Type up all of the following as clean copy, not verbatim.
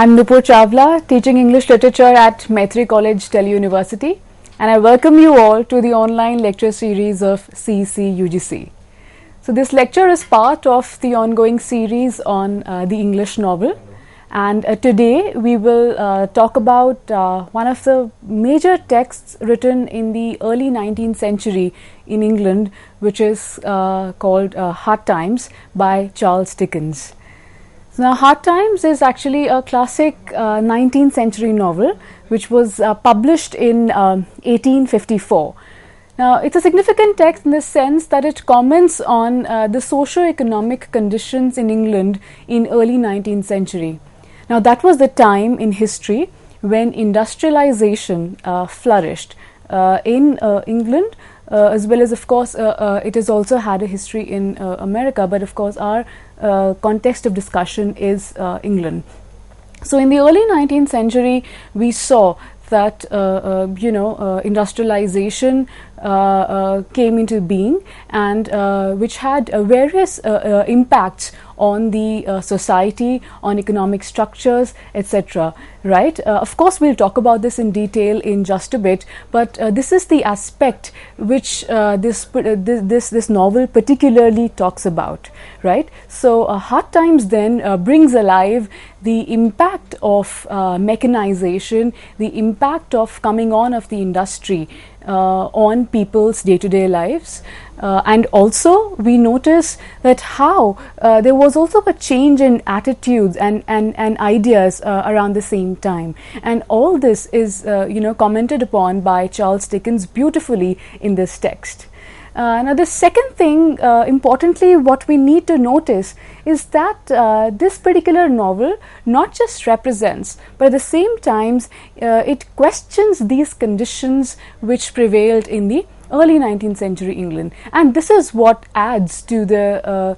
I'm Nupur Chawla, teaching English literature at Maitri College, Delhi University, and I welcome you all to the online lecture series of CEC UGC. So this lecture is part of the ongoing series on the English novel, and today we will talk about one of the major texts written in the early 19th century in England, which is called Hard Times by Charles Dickens. Now, Hard Times is actually a classic 19th century novel which was published in 1854. Now, it's a significant text in the sense that it comments on the socio-economic conditions in England in early 19th century. Now, that was the time in history when industrialization flourished in England, as well as, of course, it has also had a history in America, but of course our context of discussion is England. So in the early 19th century, we saw that industrialization came into being, and which had various impacts on the society, on economic structures, etc. Right? Of course, we'll talk about this in detail in just a bit, but this is the aspect which this novel particularly talks about. Right? So, Hard Times then brings alive the impact of mechanization, the impact of coming on of the industry on people's day-to-day lives, and also we notice that how there was also a change in attitudes and ideas around the same time, and all this is commented upon by Charles Dickens beautifully in this text. Now, the second thing, importantly, what we need to notice is that this particular novel not just represents, but at the same time, it questions these conditions which prevailed in the early 19th century England, and this is what adds to the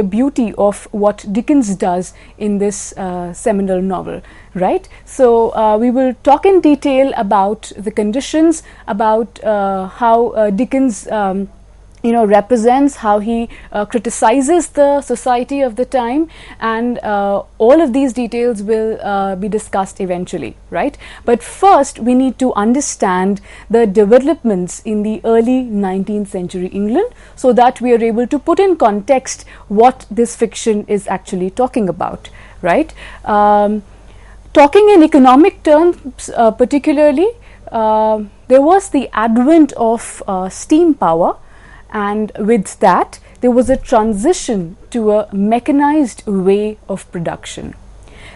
beauty of what Dickens does in this seminal novel, right? So we will talk in detail about the conditions, about how Dickens represents, how he criticizes the society of the time, and all of these details will be discussed eventually, right? But first we need to understand the developments in the early 19th century England, so that we are able to put in context what this fiction is actually talking about, right? Talking in economic terms particularly, there was the advent of steam power, and with that there was a transition to a mechanized way of production.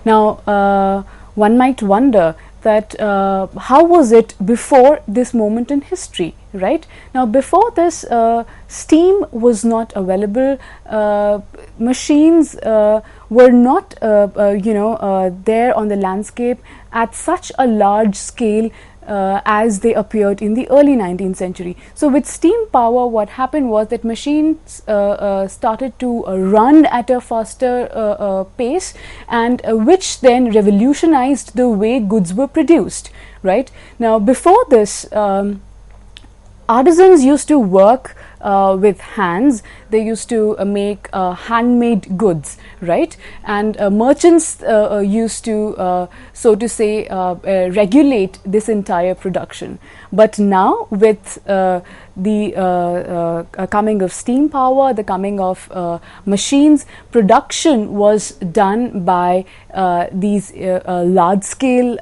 Now, one might wonder that how was it before this moment in history, right? Now, before this, steam was not available, machines were not there on the landscape at such a large scale as they appeared in the early 19th century. So with steam power, what happened was that machines started to run at a faster pace, and which then revolutionized the way goods were produced, right? Now, before this, artisans used to work with hands. They used to make handmade goods, right? And merchants used to, so to say, regulate this entire production. But now, with the coming of steam power, the coming of machines, production was done by these large-scale,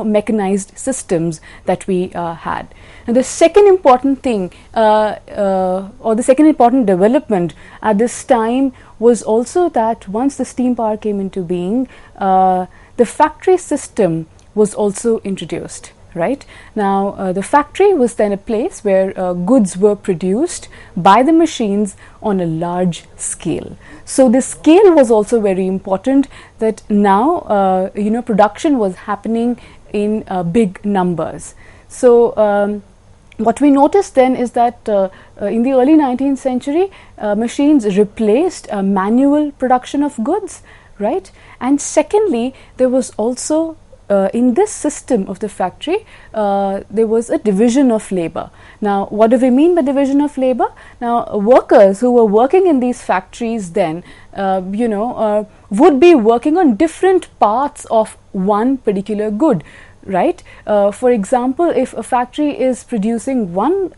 mechanized systems that we had. And the second important thing, or the second important development at this time, was also that once the steam power came into being, the factory system was also introduced. Right? Now, the factory was then a place where goods were produced by the machines on a large scale. So, the scale was also very important, that now, production was happening in big numbers. So, what we noticed then is that in the early 19th century, machines replaced manual production of goods, right? And secondly, there was also in this system of the factory, there was a division of labor. Now, what do we mean by division of labor? Now, workers who were working in these factories then, would be working on different parts of one particular good. Right. For example, if a factory is producing one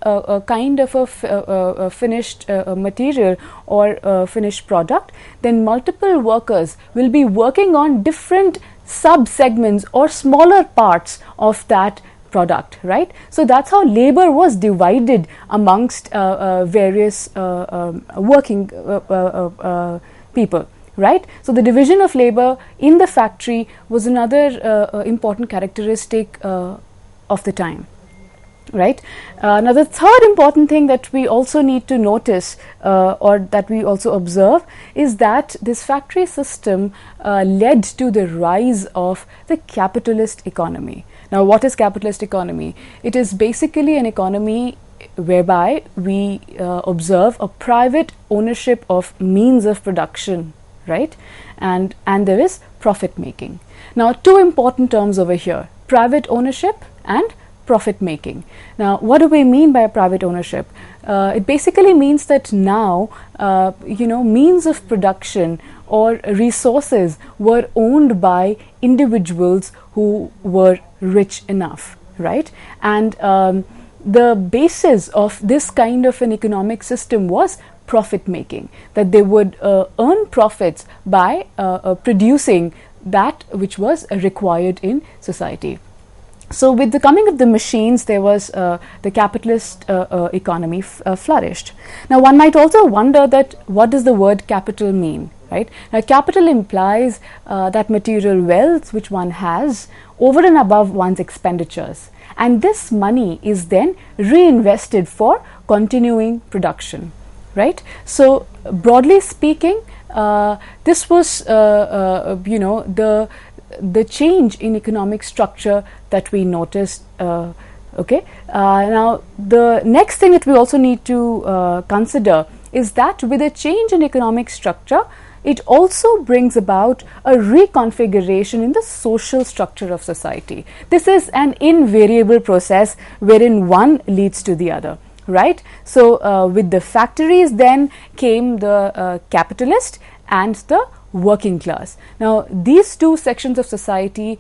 kind of a finished material or finished product, then multiple workers will be working on different sub-segments or smaller parts of that product, right? So that's how labor was divided amongst various working people. Right. So the division of labor in the factory was another important characteristic of the time. Right. Now the third important thing that we also need to notice or that we also observe is that this factory system led to the rise of the capitalist economy. Now, what is capitalist economy? It is basically an economy whereby we observe a private ownership of means of production. Right, and there is profit making. Now, two important terms over here: private ownership and profit making. Now, what do we mean by private ownership? It basically means that now means of production or resources were owned by individuals who were rich enough, right? And the basis of this kind of an economic system was profit making, that they would earn profits by producing that which was required in society. So with the coming of the machines, there was the capitalist economy flourished. Now, one might also wonder that what does the word capital mean, right? Now, capital implies that material wealth which one has over and above one's expenditures, and this money is then reinvested for continuing production. Right. So, broadly speaking, this was the change in economic structure that we noticed. Okay. Now, the next thing that we also need to consider is that with a change in economic structure, it also brings about a reconfiguration in the social structure of society. This is an invariable process wherein one leads to the other. Right. So, with the factories then came the capitalist and the working class. Now, these two sections of society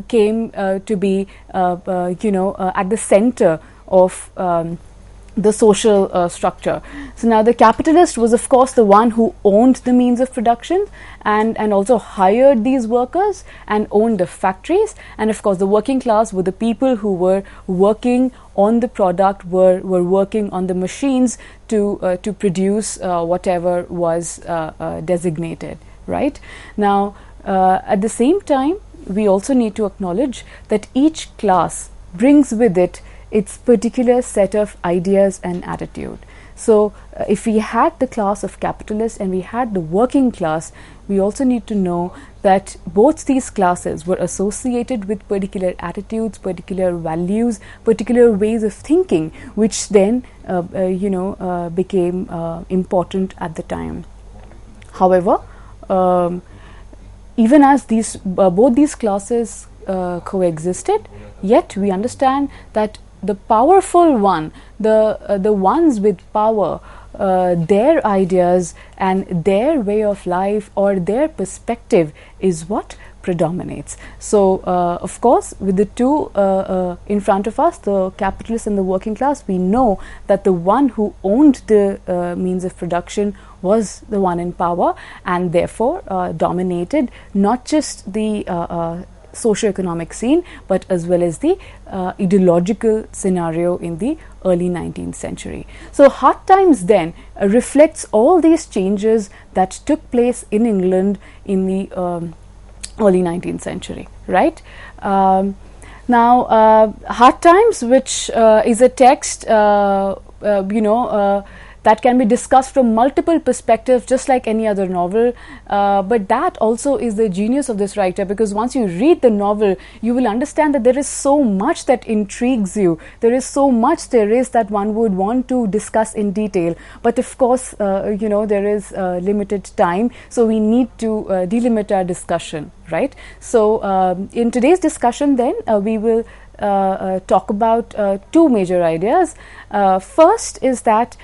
came to be at the center of the social structure. So now the capitalist was of course the one who owned the means of production and also hired these workers and owned the factories, and of course the working class were the people who were working on the product, were working on the machines to produce whatever was designated, right? Now at the same time, we also need to acknowledge that each class brings with it its particular set of ideas and attitude. So if we had the class of capitalists and we had the working class, we also need to know that both these classes were associated with particular attitudes, particular values, particular ways of thinking, which then became important at the time. However, even as these both these classes coexisted, yet we understand that the powerful one, the ones with power, their ideas and their way of life or their perspective is what predominates. So of course, with the two in front of us, the capitalist and the working class, we know that the one who owned the means of production was the one in power, and therefore dominated not just the socio-economic scene, but as well as the ideological scenario in the early 19th century. So Hard Times then reflects all these changes that took place in England in the early 19th century, right? Now Hard Times, which is a text that that can be discussed from multiple perspectives, just like any other novel. But that also is the genius of this writer, because once you read the novel, you will understand that there is so much that intrigues you. There is so much that one would want to discuss in detail. But of course, there is limited time, so we need to delimit our discussion, right? So in today's discussion, then we will talk about two major ideas. First is that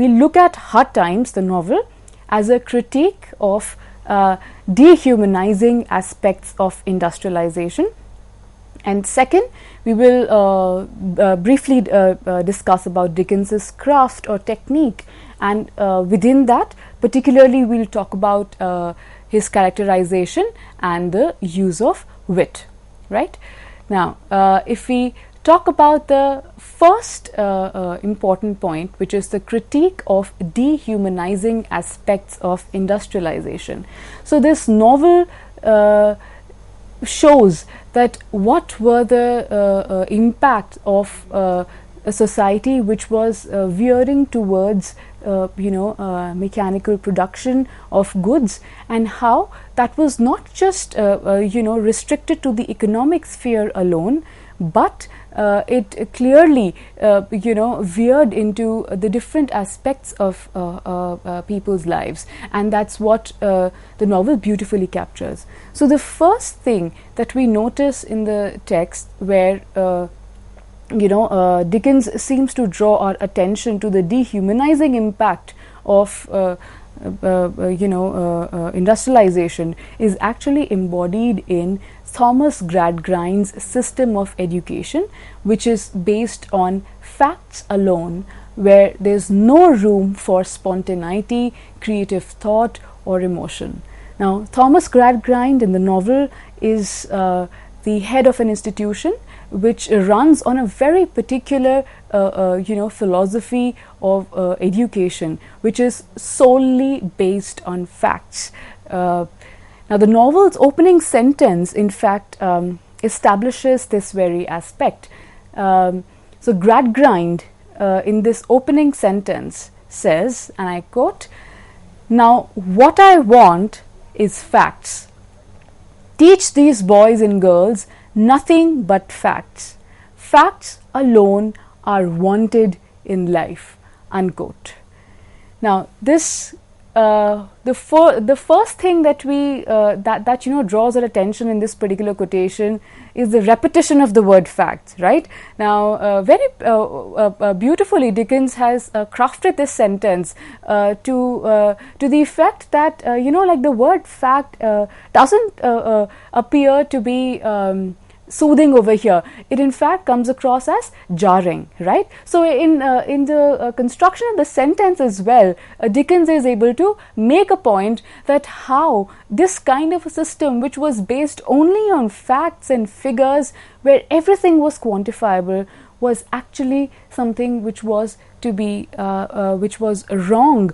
we look at Hard Times, the novel, as a critique of dehumanizing aspects of industrialization. And second, we will briefly discuss about Dickens's craft or technique, and within that, particularly, we'll talk about his characterization and the use of wit, right? Now, if we talk about the first important point, which is the critique of dehumanizing aspects of industrialization. So this novel shows that what were the impact of a society which was veering towards mechanical production of goods, and how that was not just restricted to the economic sphere alone, but it clearly veered into the different aspects of people's lives, and that's what the novel beautifully captures. So the first thing that we notice in the text, where Dickens seems to draw our attention to the dehumanizing impact of industrialization, is actually embodied in Thomas Gradgrind's system of education, which is based on facts alone, where there's no room for spontaneity, creative thought, or emotion. Now, Thomas Gradgrind in the novel is the head of an institution which runs on a very particular philosophy of education, which is solely based on facts. Now, the novel's opening sentence, in fact, establishes this very aspect. So Gradgrind in this opening sentence says, and I quote, "Now what I want is facts. Teach these boys and girls nothing but facts. Facts alone are wanted in life," unquote. Now, this the first thing that we draws our attention in this particular quotation is the repetition of the word facts, right? Now, very beautifully, Dickens has crafted this sentence to the effect that like the word fact doesn't appear to be soothing over here. It in fact comes across as jarring, right? So in the construction of the sentence as well, Dickens is able to make a point that how this kind of a system, which was based only on facts and figures, where everything was quantifiable, was actually something which was to be which was wrong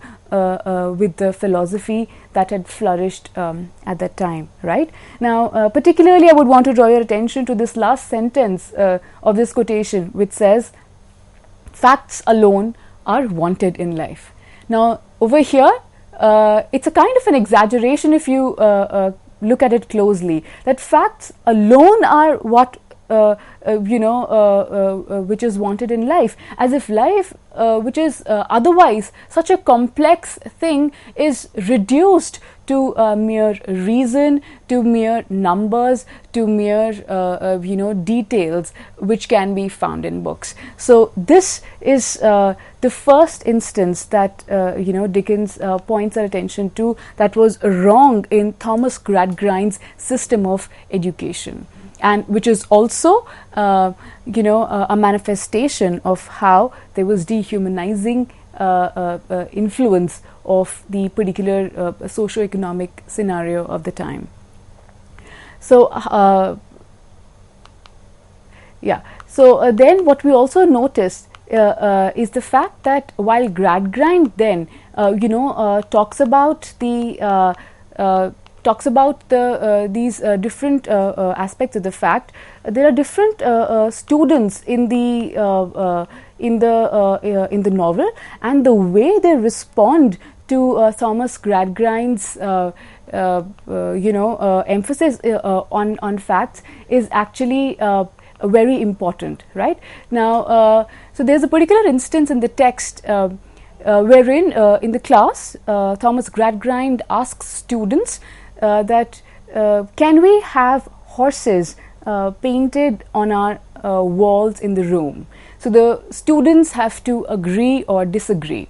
with the philosophy that had flourished at that time, right? Now, particularly, I would want to draw your attention to this last sentence of this quotation, which says, "Facts alone are wanted in life." Now, over here, it's a kind of an exaggeration if you look at it closely, that facts alone are what which is wanted in life, as if life, which is otherwise such a complex thing, is reduced to mere reason, to mere numbers, to mere details which can be found in books. So this is the first instance that Dickens points our attention to, that was wrong in Thomas Gradgrind's system of education, and which is also a manifestation of how there was dehumanizing influence of the particular socio-economic scenario of the time. So then what we also notice is the fact that while Gradgrind then talks about the talks about these different aspects of the fact. There are different students in the novel, and the way they respond to Thomas Gradgrind's emphasis on facts is actually very important, right? Now, so there's a particular instance in the text wherein in the class Thomas Gradgrind asks students that can we have horses painted on our walls in the room. So the students have to agree or disagree.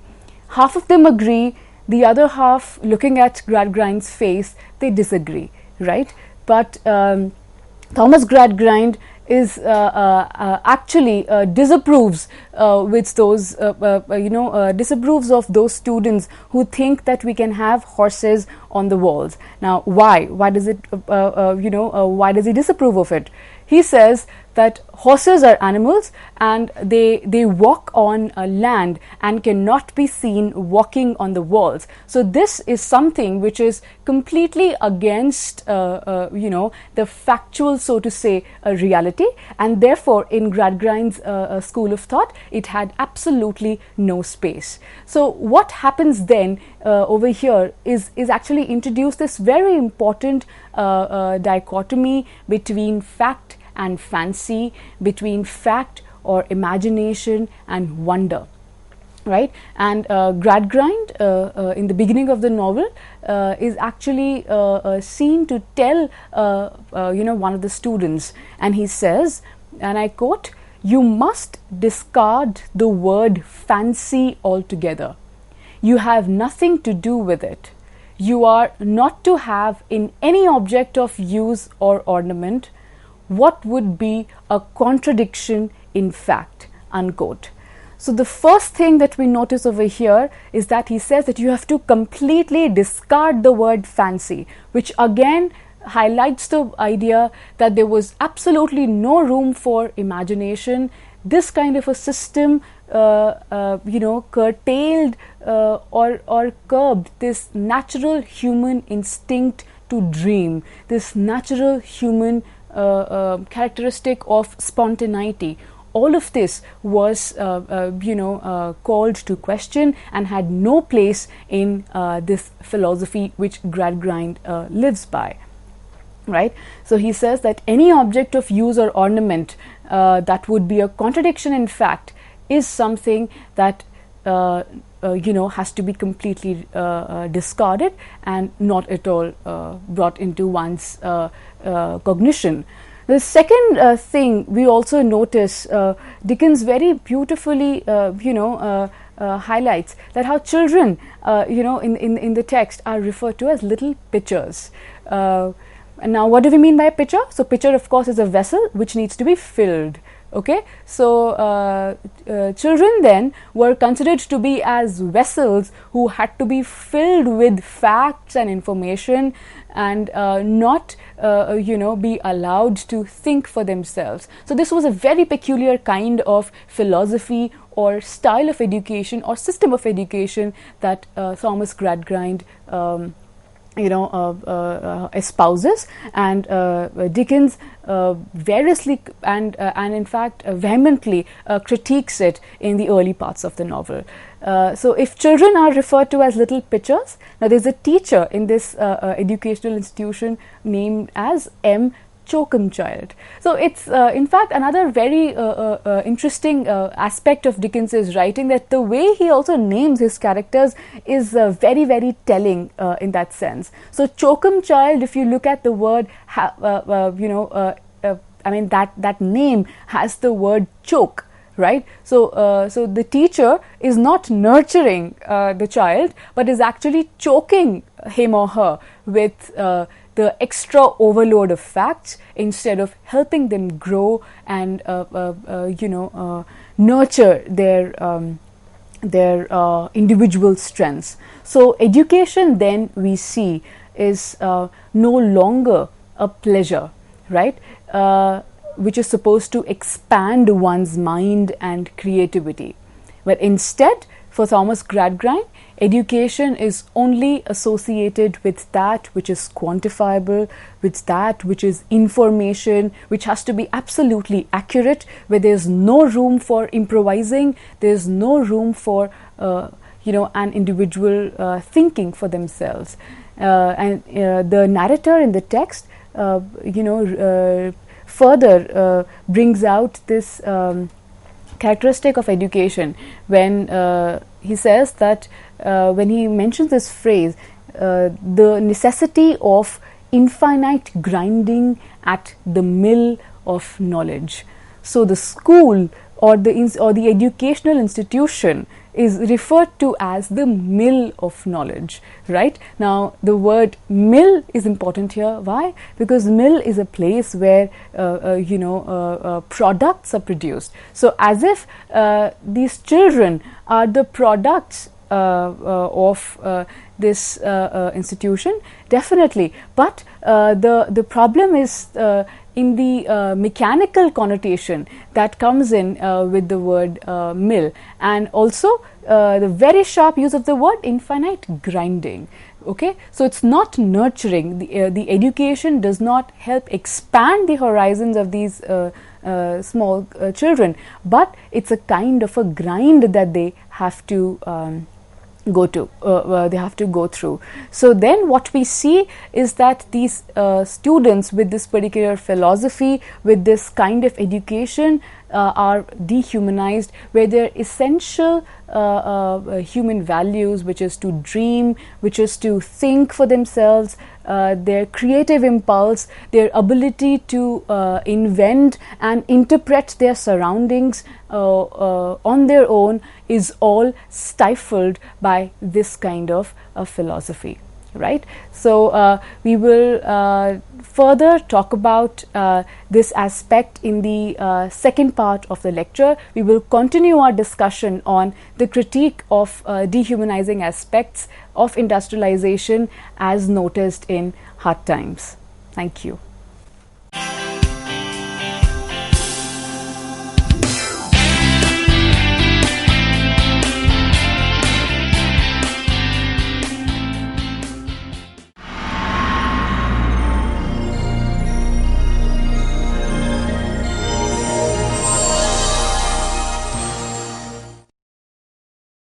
Half of them agree, the other half, looking at Gradgrind's face, they disagree, right? But Thomas Gradgrind is actually disapproves with those disapproves of those students who think that we can have horses on the walls. Now, why does it why does he disapprove of it? He says that horses are animals and they walk on land and cannot be seen walking on the walls. So this is something which is completely against the factual, so to say, reality, and therefore in Gradgrind's school of thought it had absolutely no space. So what happens then over here is actually introduce this very important dichotomy between fact and fancy, between fact or imagination and wonder, right? And Gradgrind in the beginning of the novel is actually seen to tell one of the students, and he says, and I quote, "You must discard the word fancy altogether. You have nothing to do with it. You are not to have in any object of use or ornament what would be a contradiction in fact," unquote. So the first thing that we notice over here is that he says that you have to completely discard the word fancy, which again highlights the idea that there was absolutely no room for imagination. This kind of a system curtailed or curbed this natural human instinct to dream, this natural human characteristic of spontaneity. All of this was called to question and had no place in this philosophy which Gradgrind lives by, right? So he says that any object of use or ornament that would be a contradiction in fact is something that has to be completely discarded and not at all brought into one's cognition. The second thing we also notice, Dickens very beautifully highlights that how children in the text are referred to as little pitchers. And now what do we mean by a pitcher? So pitcher, of course, is a vessel which needs to be filled. Okay, so children then were considered to be as vessels who had to be filled with facts and information and not be allowed to think for themselves. So this was a very peculiar kind of philosophy or style of education or system of education that Thomas Gradgrind espouses, and Dickens variously and in fact vehemently critiques it in the early parts of the novel. So if children are referred to as little pitchers, now there's a teacher in this educational institution named as M. Choakumchild. So it's in fact another very interesting aspect of Dickens's writing, that the way he also names his characters is very, very telling in that sense. So Choakumchild, if you look at the word, that name has the word choke, right? So so the teacher is not nurturing the child, but is actually choking him or her with the extra overload of facts instead of helping them grow and nurture their individual strengths. So education then we see is no longer a pleasure, right? Which is supposed to expand one's mind and creativity, but instead for Thomas Gradgrind, education is only associated with that which is quantifiable, with that which is information, which has to be absolutely accurate, where there's no room for improvising, there's no room for an individual thinking for themselves. And the narrator in the text, further brings out this characteristic of education when he says that when he mentions this phrase, the necessity of infinite grinding at the mill of knowledge. So the school or the educational institution is referred to as the mill of knowledge, right? Now the word mill is important here. Why? Because mill is a place where products are produced. So as if these children are the products of this institution, definitely. But the problem is in the mechanical connotation that comes in with the word mill, and also the very sharp use of the word infinite grinding. Okay, so it's not nurturing. The education does not help expand the horizons of these small children, but it's a kind of a grind that they have to they have to go through. So then what we see is that these students with this particular philosophy, with this kind of education, are dehumanized, where their essential human values, which is to dream, which is to think for themselves, their creative impulse, their ability to invent and interpret their surroundings on their own, is all stifled by this kind of philosophy, right? So we will further talk about this aspect in the second part of the lecture. We will continue our discussion on the critique of dehumanizing aspects of industrialization as noticed in Hard Times. Thank you.